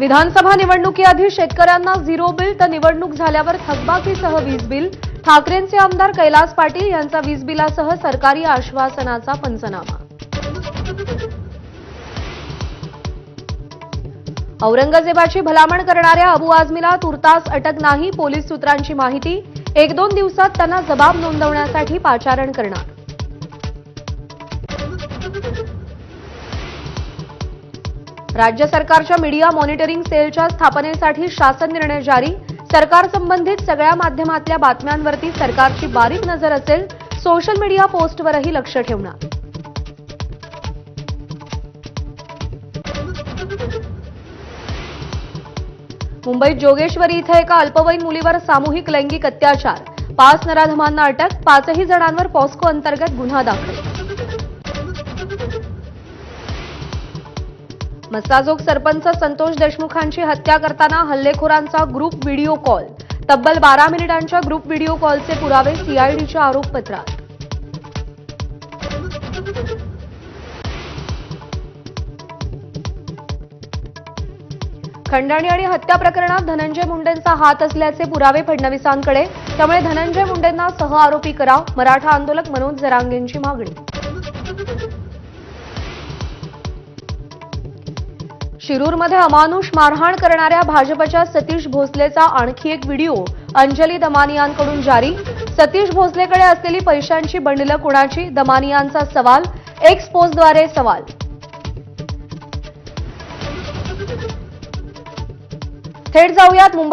विधानसभा निवडणुकीआधी शेतकऱ्यांना zero bill तर निवडणूक झाल्यावर थकबाकीसह वीज बिल. ठाकरेंचे आमदार कैलास पाटील यांचा वीज बिलासह सरकारी आश्वासनाचा पंचनामा. औरंगजेबाची भलामण करणाऱ्या अबू आझमीला तुर्तास अटक नाही, पोलीस सूत्रांची माहिती. 1-2 दिवसात त्यांना जबाब नोंदवण्यासाठी पाचारण करणार. राज्य सरकारच्या मीडिया मॉनिटरिंग सेलच्या स्थापनेसाठी शासन निर्णय जारी. सरकार संबंधित सगळ्या माध्यमातल्या बातम्यांवरती सरकारची बारीक नजर असेल. सोशल मीडिया पोस्टवरही लक्ष ठेवणार. मुंबईत जोगेश्वरी इथं एका अल्पवयीन मुलीवर सामूहिक लैंगिक अत्याचार. 5 नराधमांना अटक. 5ही जणांवर पॉस्को अंतर्गत गुन्हा दाखल. मस्साजोग सरपंच संतोष देशमुखांची हत्या करताना हल्लेखोरांचा ग्रुप व्हिडिओ कॉल. तब्बल 12 मिनिटांच्या ग्रुप व्हिडिओ कॉलचे पुरावे सीआयडीच्या आरोपपत्रात. खंडणी आणि हत्या प्रकरणात धनंजय मुंडेंचा हात असल्याचे पुरावे फडणवीसांकडे. त्यामुळे धनंजय मुंडेंना सहआरोपी करा, मराठा आंदोलक मनोज जरांगेंची मागणी. शिरूरमध्ये अमानुष मारहाण करणाऱ्या भाजपच्या सतीश भोसलेचा आणखी एक व्हिडिओ अंजली दमानियांकडून जारी. सतीश भोसलेकडे असलेली पैशांची बंडलं कोणाची? दमानियांचा सवाल. एक्स पोस्टद्वारे सवाल. थेट जाऊयात मुंबई